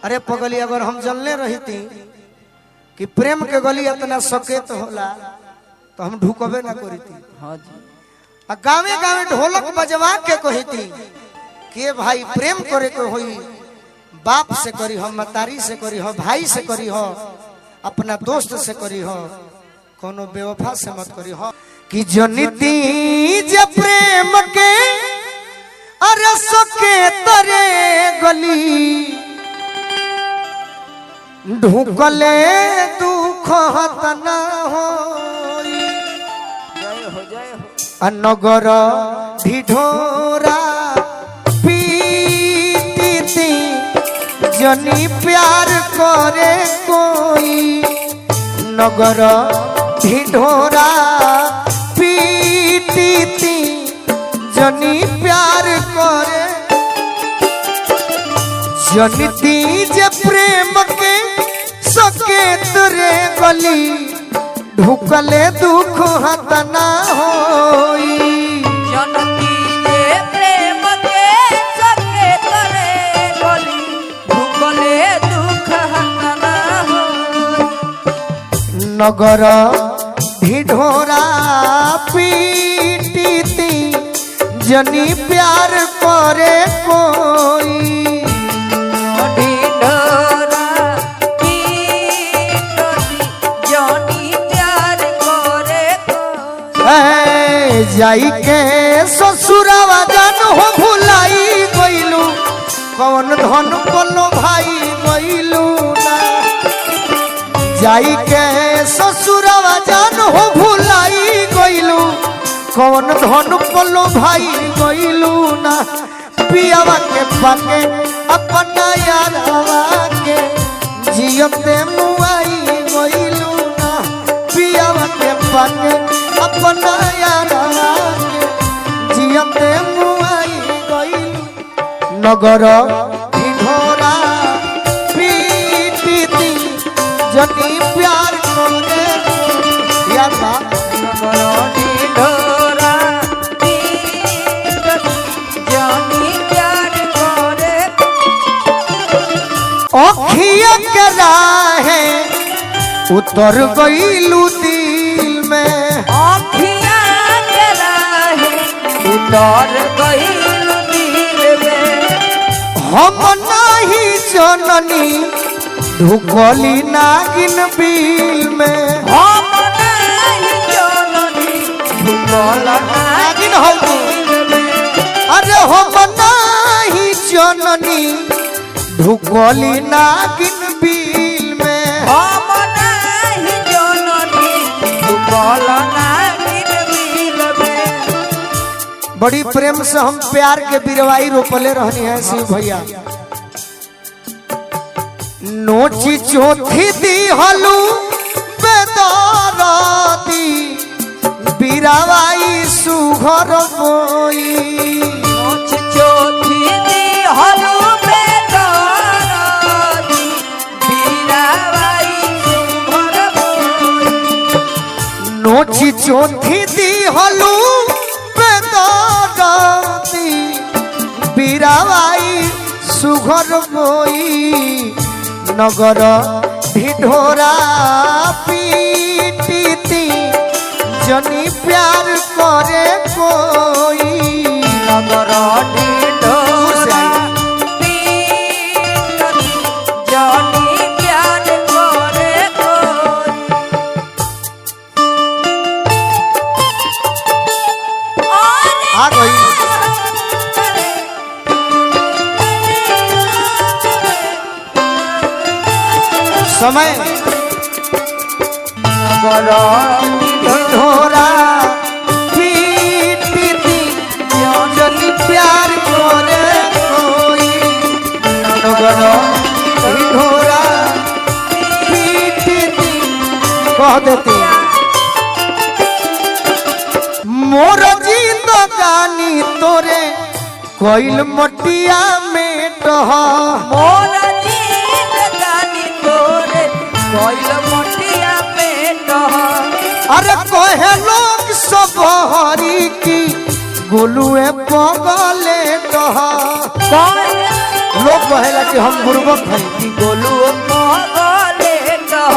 अरे पगली अगर हम जानले रही थी कि प्रेम के गली इतना सकेत होला तो हम ढुकबे ना करी थी। हाँ जी। गावे गावे ढोलक बजवा के कही थी कि भाई प्रेम करे को होई बाप से करी हो, मतारी से करी हो, भाई से करी हो, अपना दोस्त से करी हो, कोनो बेवफा से मत करी हो। कि जनिती जे प्रेम के अरे सके तरे गली ढुकले दुख हतना होई। जय हो जय हो। अनगर ढिढोरा पीती जनी प्यार करे कोई। नगर ढिढोरा पीती जनी प्यार करे। जनिती जे प्रेम के सकेत रे गली ढुकले दुख हतना होई। जनती जे प्रेम के सकेत रे गली ढुकले दुख हतना होई। नगर ढिढोरा पीटी जनी प्यार करे कोई। जाई के ससुरावा जान हो भुलाई गइलू कौन धन कोलो भाई गइलू ना। जाई के ससुरावा जान हो भुलाई गइलू कौन धन कोलो भाई गइलू ना। पियावा के पाके अपना यारवा के जियते मुआई गइलू ना। पियावा के पाके अपना यारवा के जियते मुआई गइलू। नगर ढिढोरा पीटी जनी प्यार करे यार बा। नगर ढिढोरा जनी प्यार करे। अखिया के राहे उतर गइलू दिल में। अखिया के राहे उतर गइलू दिल में। हम नहीं जननी ढुकली नागिन बिल में। हम नहीं जननी ढुकल नागिन हो अरे हम नहीं जननी ढुकली नागिन बिल में। हम नहीं जननी ढुकल नागिन बिल में। बड़ी प्रेम से हम प्यार के बिरवाई रोपले रहनी है शिव भैया। नोची चोथी दी हलू बेदाराती बिरवाई सुघर बोई। नोच चोथी दी हलू बेदाराती बिरवाई सुघर बोई। नोची चोथी दी हलू बेदाराती बिरवाई सुघर बोई। नगर ढिढोरा पीटी जनी प्यार करे कोई। नगर ढिढोरा पीटी जनी प्यार करे कोई। आ गई समय ढिढोरा पीटी जनी प्यार करे कोई। नगर ढिढोरा पीटी कह देती मोर जिंदगानी तोरे कोइल मटिया में टह। मोर जिंदगानी तोरे कोइल मटिया में टह। अरे कहे लोग सब हरी की गोलुए पगले कह। लोग कहेला कि हम बुर्बक हैं कि गोलुओ पगले कह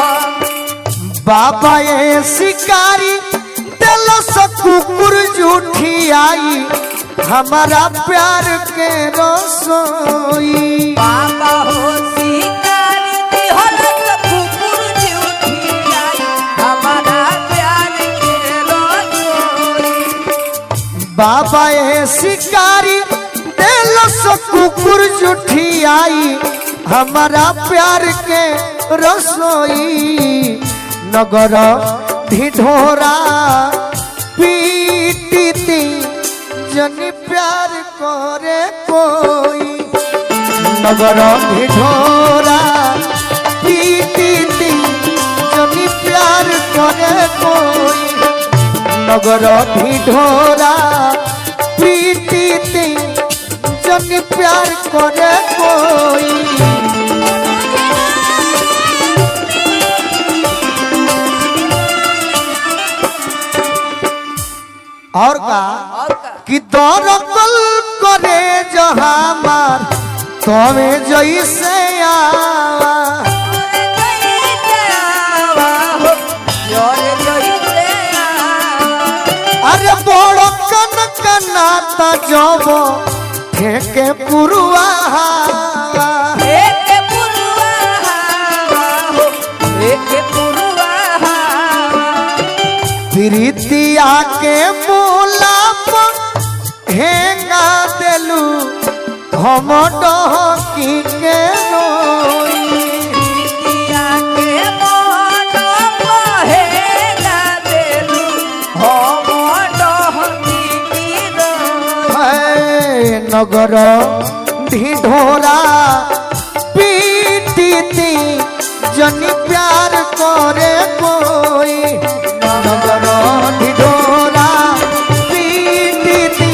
बाबा ये शिकारी दिल से कुकुर जूठी आई हमारा प्यार के रसोई बाबा हो शिकारी दिहल कुकुर झूठी आई हमारा प्यार के रसोई बाबा ये शिकारी दिल से कुकुर जूठी आई हमारा प्यार के रसोई नगर ढिढोरा पीटी जनी प्यार करे कोई नगर ढिढोरा पीटी जनी प्यार करे कोई नगर ढिढोरा पीटी जनी प्यार करे कोई और का कि दरकल करे जहामार तवे जैसे आवा अरे बड़ कन कनाता जब फेंके पुरुआ प्रीतिया के मूला पर हेंगा देलू हम डहकी के रोई नगर ढिढोरा पीटी जनी प्यार करे कोई नगर ढिढोरा पीटी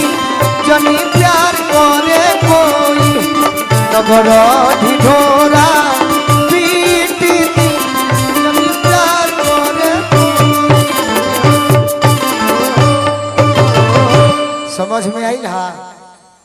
जनी प्यार करे कोई नगर ढिढोरा पीटी जनी प्यार करे कोई समझ में आई ना।